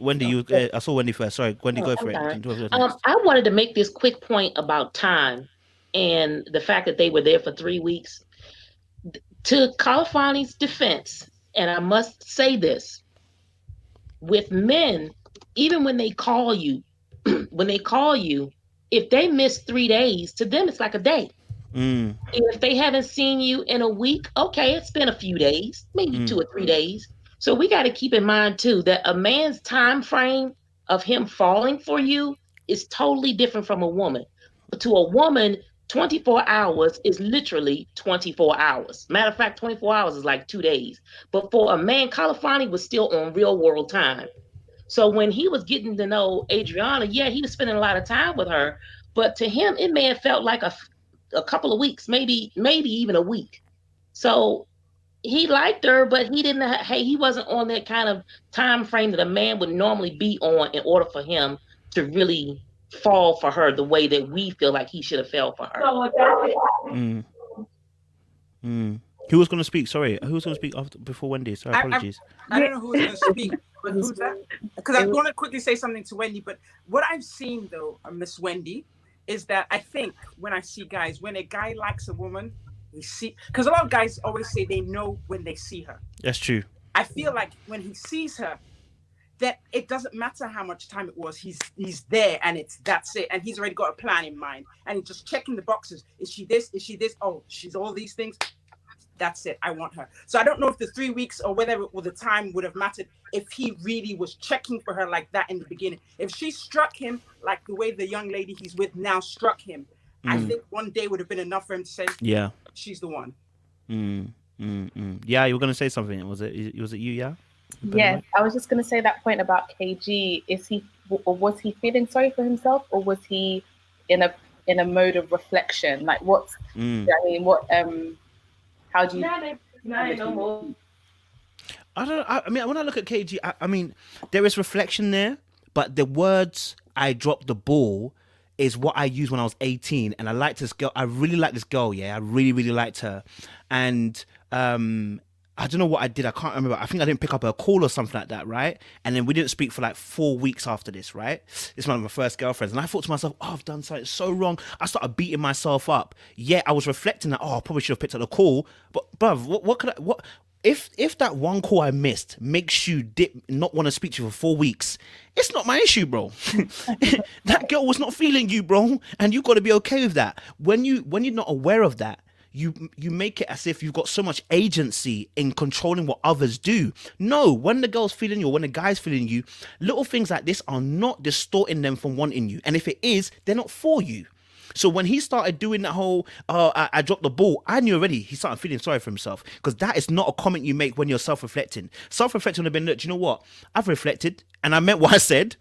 Wendy, I saw Wendy first. Sorry, Wendy, Oh, go I'm for it. sorry. Next. I wanted to make this quick point about time and the fact that they were there for 3 weeks. To Califani's defense, and I must say this, with men, even when they call you, when they call you, if they miss 3 days, to them it's like a day. Mm, If they haven't seen you in a week, okay, it's been a few days, maybe mm, 2 or 3 days. So we got to keep in mind too that a man's time frame of him falling for you is totally different from a woman. To a woman, 24 hours is literally 24 hours. Matter of fact, 24 hours is like 2 days. But for a man, Califani was still on real world time. So when he was getting to know Adriana, yeah, he was spending a lot of time with her, but to him, it may have felt like a couple of weeks, maybe even a week. So he liked her, but he didn't. Hey, he wasn't on that kind of time frame that a man would normally be on in order for him to really fall for her the way that we feel like he should have fell for her. mm, mm. Who was going to speak? Sorry, who was going to speak after before Wendy? Sorry, I apologies. I don't know who was going to speak, but who's that? Because I want to quickly say something to Wendy. But what I've seen though, Miss Wendy, is that I think when I see guys, when a guy likes a woman, we see, because a lot of guys always say they know when they see her. That's true. I feel like when he sees her, that it doesn't matter how much time it was. He's there, and that's it, and he's already got a plan in mind, and he's just checking the boxes. Is she this? Is she this? Oh, she's all these things. That's it. I want her. So I don't know if the 3 weeks or whatever or the time would have mattered if he really was checking for her like that in the beginning. If she struck him like the way the young lady he's with now struck him, I think one day would have been enough for him to say, Yeah. she's the one. Yeah, you were going to say something. Was it you? Yeah. Yes, I was just going to say that point about KG. Was he feeling sorry for himself, or was he in a mode of reflection? Like, what's I mean, what how do you? I don't. I mean, when I look at KG, I mean, there is reflection there, but the words "I dropped the ball" is what I used when I was 18, and I liked this girl. I really liked this girl. Yeah, I really, really liked her, and I don't know what I did. I can't remember. I think I didn't pick up her call or something like that, right? And then we didn't speak for like 4 weeks after this, right? It's one of my first girlfriends. And I thought to myself, oh, I've done something so wrong. I started beating myself up. Yeah, I was reflecting that, oh, I probably should have picked up the call. But, bruv, what could I, what, if that one call I missed makes you not want to speak to you for 4 weeks, it's not my issue, bro. That girl was not feeling you, bro. And you got to be okay with that. When you're not aware of that, you make it as if you've got so much agency in controlling what others do. No, when the girl's feeling you or when the guy's feeling you, little things like this are not distorting them from wanting you. And if it is, they're not for you. So when he started doing that whole, I dropped the ball, I knew already he started feeling sorry for himself, because that is not a comment you make when you're self-reflecting. Self-reflecting would have been, look, do you know what? I've reflected and I meant what I said.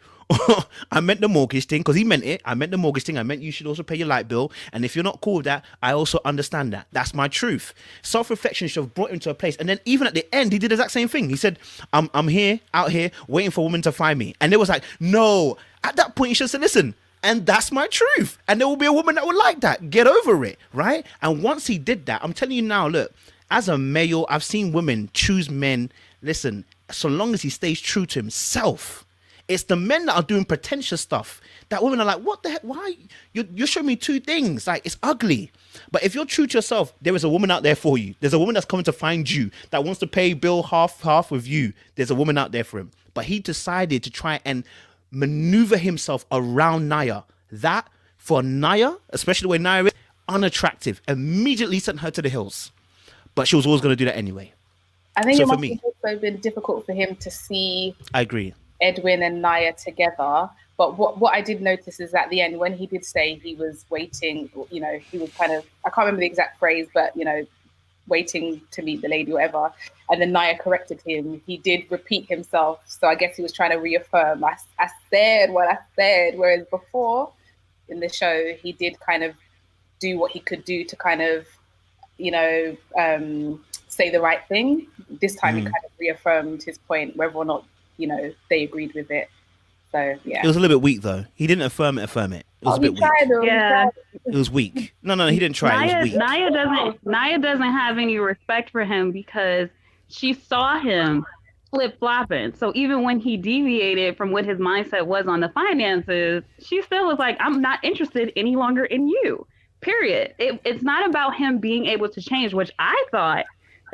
I meant the mortgage thing, because he meant it. I meant the mortgage thing. I meant you should also pay your light bill. And if you're not cool with that, I also understand that. That's my truth. Self-reflection should have brought him to a place. And then even at the end, he did the exact same thing. He said, I'm here, out here, waiting for a woman to find me. And it was like, no. At that point, you should have said, listen, and that's my truth. And there will be a woman that will like that. Get over it, right? And once he did that, I'm telling you now, look, as a male, I've seen women choose men. Listen, so long as he stays true to himself. It's the men that are doing pretentious stuff that women are like, what the heck? Why? You're showing me two things. Like, it's ugly. But if you're true to yourself, there is a woman out there for you. There's a woman that's coming to find you, that wants to pay bill half with you. There's a woman out there for him. But he decided to try and maneuver himself around Naya. That, for Naya, especially the way Naya is, unattractive. Immediately sent her to the hills. But she was always going to do that anyway. I think So it for must me, have also been difficult for him to see I agree. Edwin and Naya together. But what I did notice is at the end, when he did say he was waiting, you know, he was kind of, I can't remember the exact phrase, but, you know, waiting to meet the lady, whatever. And then Naya corrected him. He did repeat himself. So I guess he was trying to reaffirm, I said what I said. Whereas before in the show, he did kind of do what he could do to kind of, you know, say the right thing. This time he kind of reaffirmed his point, whether or not, you know, they agreed with it. So yeah, It was a little bit weak though. He didn't affirm it. It was a bit weak. Yeah. It was weak. No, he didn't try. It was weak. Naya doesn't have any respect for him because she saw him flip-flopping. So even when he deviated from what his mindset was on the finances, she still was like, I'm not interested any longer in you. Period. It's not about him being able to change, which I thought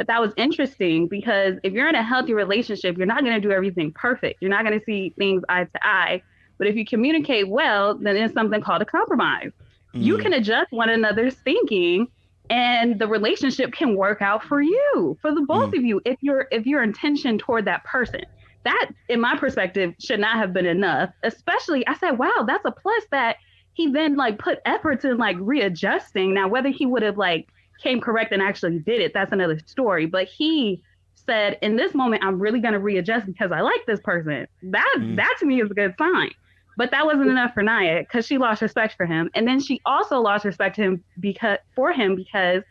that was interesting, because if you're in a healthy relationship, you're not going to do everything perfect. You're not going to see things eye to eye. But if you communicate well, then there's something called a compromise. You can adjust one another's thinking, and the relationship can work out for you, for the both of you, if your intention toward that person. That, in my perspective, should not have been enough. Especially, I said, wow, that's a plus that he then like put efforts in like readjusting. Now, whether he would have like came correct and actually did it, that's another story. But he said, in this moment, I'm really going to readjust because I like this person. That to me is a good sign. But that wasn't enough for Nia, because she lost respect for him. And then she also lost respect to him because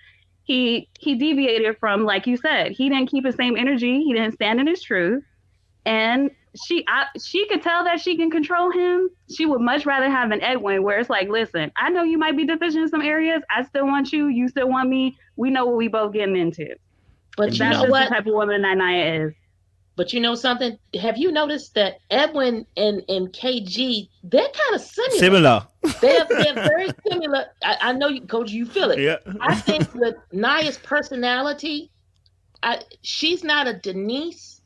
he deviated from, like you said, he didn't keep his same energy. He didn't stand in his truth. And she could tell that she can control him. She would much rather have an Edwin where it's like, listen, I know you might be deficient in some areas. I still want you. You still want me. We know what we both getting into. But that's you know just what? the type of woman that Nia is. But you know something? Have you noticed that Edwin and KG, they're kind of similar. They're very similar. I know, you, Coach, you feel it. Yeah. I think with Nia's personality, she's not a Denise,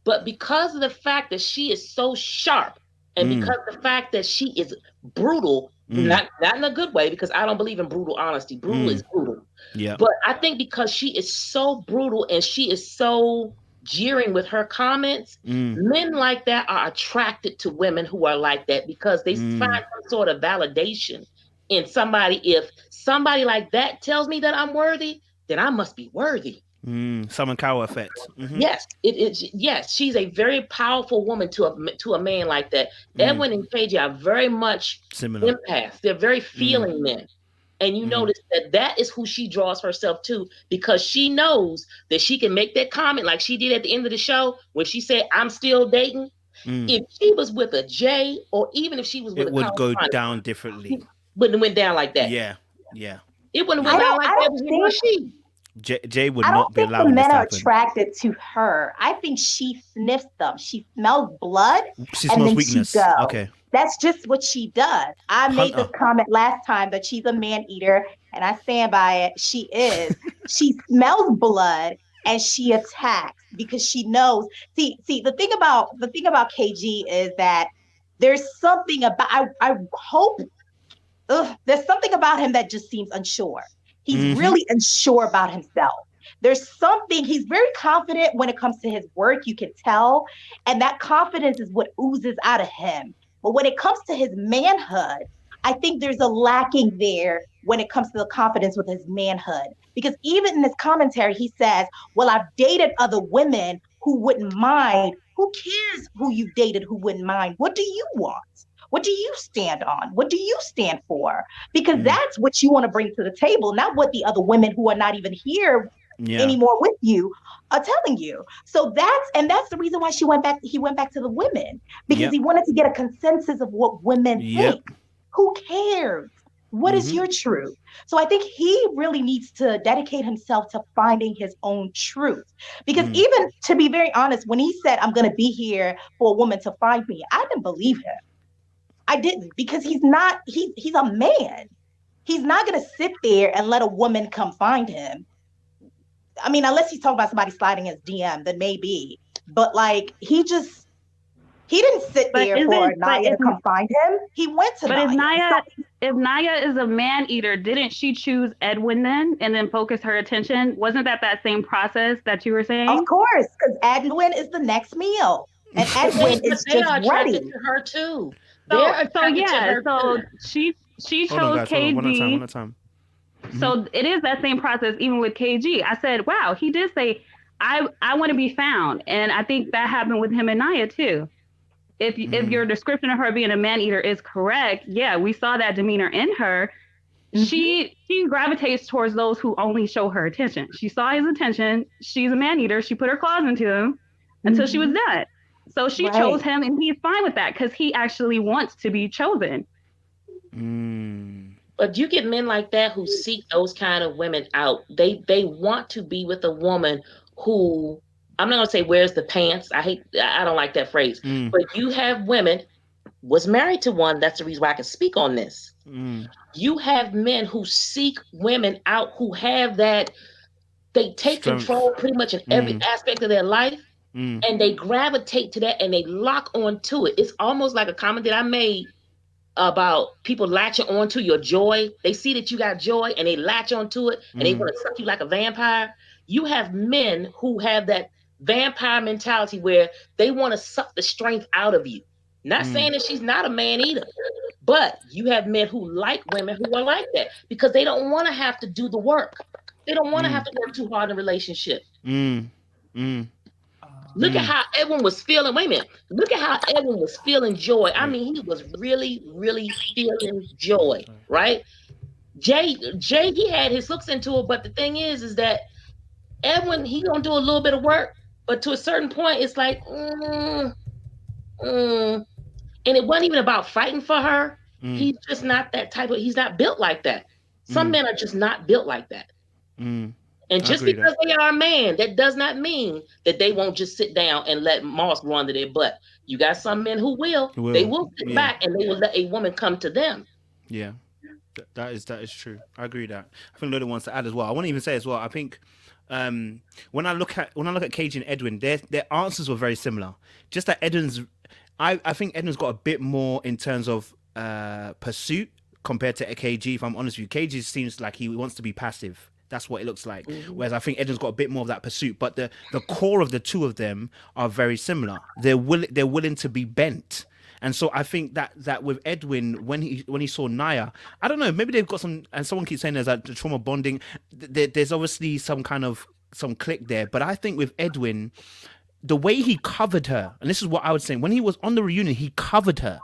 but because of the fact that she is so sharp, and because of the fact that she is brutal, not in a good way, because I don't believe in brutal honesty. Brutal is brutal. Yeah. But I think because she is so brutal and she is so jeering with her comments, men like that are attracted to women who are like that, because they find some sort of validation in somebody. If somebody like that tells me that I'm worthy, then I must be worthy. Simon Cowell effect. Yes, yes, she's a very powerful woman to a man like that. Edwin and KJ are very much Similar. empaths. They're very feeling men. And you notice that is who she draws herself to, because she knows that she can make that comment like she did at the end of the show when she said, I'm still dating. If she was with a Jay, or even if she was with it would go down differently. Wouldn't have went down like that. Yeah. It wouldn't have went down like that with she. Jay would not be allowing this to happen. I don't think the men are attracted to her. I think she sniffs them. She smells blood. She smells weakness. She goes. Okay. That's just what she does. I made this comment last time that she's a man eater, and I stand by it. She is. She smells blood and she attacks because she knows. See, the thing about KG is that there's something about. I hope there's something about him that just seems unsure. He's really unsure about himself. There's something, he's very confident when it comes to his work, you can tell. And that confidence is what oozes out of him. But when it comes to his manhood, I think there's a lacking there when it comes to the confidence with his manhood. Because even in this commentary, he says, well, I've dated other women who wouldn't mind. Who cares who you dated who wouldn't mind? What do you want? What do you stand on? What do you stand for? Because that's what you want to bring to the table, not what the other women who are not even here anymore with you are telling you. So that's the reason why he went back to the women, because he wanted to get a consensus of what women think. Who cares? What is your truth? So I think he really needs to dedicate himself to finding his own truth. Because even, to be very honest, when he said, I'm going to be here for a woman to find me, I didn't believe him. I didn't, because he's a man. He's not going to sit there and let a woman come find him. I mean, unless he's talking about somebody sliding his DM, then maybe. But like, he didn't sit there for Nia to come find him. He went to Nia. If Nia is a man eater, didn't she choose Edwin then and then focus her attention? Wasn't that same process that you were saying? Of course, because Edwin is the next meal. And Edwin is just ready. To her too. So she chose KG. One at a time. So it is that same process even with KG. I said, wow, he did say, I want to be found. And I think that happened with him and Nia too. If your description of her being a man eater is correct, we saw that demeanor in her. She gravitates towards those who only show her attention. She saw his attention. She's a man eater. She put her claws into him until she was done. So she chose him, and he's fine with that because he actually wants to be chosen. But you get men like that who seek those kind of women out. They want to be with a woman who I'm not gonna say where's the pants. I don't like that phrase. Mm. But you have women, was married to one, that's the reason why I can speak on this. Mm. You have men who seek women out who have that, they take Strength. control pretty much in every aspect of their life, and they gravitate to that and they lock onto it. It's almost like a comment that I made about people latching onto your joy. They see that you got joy and they latch onto it and they want to suck you like a vampire. You have men who have that vampire mentality where they want to suck the strength out of you. Not saying that she's not a man either, but you have men who like women who are like that because they don't want to have to do the work. They don't want to have to work too hard in a relationship. Look at how Edwin was feeling. Wait a minute. Look at how Edwin was feeling joy. I mean, he was really, really feeling joy, right? Jay, he had his hooks into it, but the thing is that Edwin, he gonna do a little bit of work, but to a certain point, it's like, and it wasn't even about fighting for her. He's just not that type of. He's not built like that. Some men are just not built like that. And just because they are a man, that does not mean that they won't just sit down and let moss grow under their butt. You got some men who will. They will sit back and they will let a woman come to them. Yeah, that is true. I agree with that. I think Lola wants to add as well. I want to even say as well. I think when I look at KG and Edwin, their answers were very similar. Just that Edwin's, I think Edwin's got a bit more in terms of pursuit compared to KG. If I'm honest with you, KG seems like he wants to be passive. That's what it looks like. Whereas I think Edwin's got a bit more of that pursuit. But the core of the two of them are very similar. They're willing to be bent. And so I think that with Edwin, when he saw Naya, I don't know, maybe they've got some, and someone keeps saying there's like the trauma bonding. There's obviously some click there. But I think with Edwin, the way he covered her, and this is what I would say, when he was on the reunion, he covered her,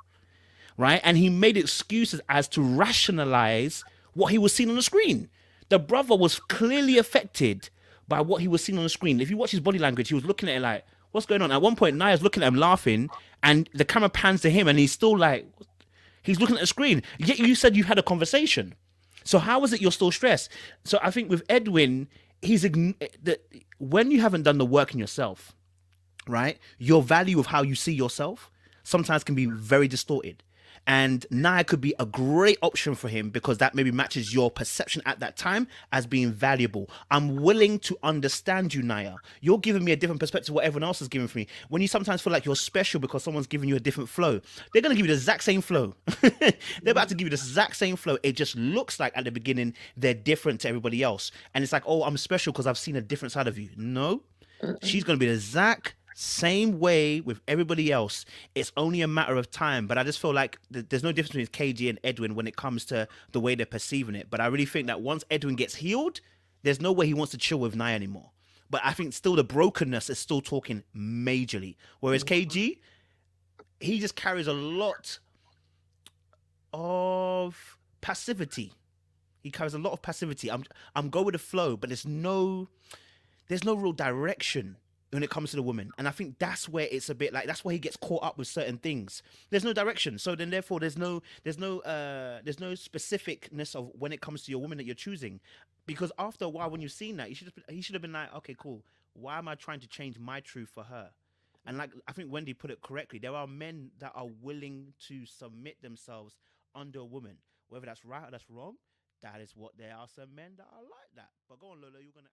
right? And he made excuses as to rationalize what he was seeing on the screen. The brother was clearly affected by what he was seeing on the screen. If you watch his body language, he was looking at it like, what's going on? At one point, Naya's looking at him laughing, and the camera pans to him, and he's still like, he's looking at the screen. Yet you said you had a conversation. So how is it you're still stressed? So I think with Edwin, when you haven't done the work in yourself, right, your value of how you see yourself sometimes can be very distorted. And Naya could be a great option for him because that maybe matches your perception at that time as being valuable. I'm willing to understand you, Naya. You're giving me a different perspective of what everyone else is giving for me. When you sometimes feel like you're special because someone's giving you a different flow, they're going to give you the exact same flow. They're about to give you the exact same flow. It just looks like at the beginning they're different to everybody else. And it's like, oh, I'm special because I've seen a different side of you. No, she's going to be the exact same way with everybody else. It's only a matter of time. But I just feel like there's no difference between KG and Edwin when it comes to the way they're perceiving it. But I really think that once Edwin gets healed, there's no way he wants to chill with Naya anymore. But I think still the brokenness is still talking majorly. Whereas KG, he just carries a lot of passivity. He carries a lot of passivity. I'm going with the flow, but there's no real direction when it comes to the woman. And I think that's where it's a bit like, that's why he gets caught up with certain things. There's no direction. So then therefore there's no specificness of when it comes to your woman that you're choosing. Because after a while, when you've seen that, he should have been like, okay, cool. Why am I trying to change my truth for her? And like, I think Wendy put it correctly. There are men that are willing to submit themselves under a woman. Whether that's right or that's wrong, that is what there are some men that are like that. But go on, Lola, you're going to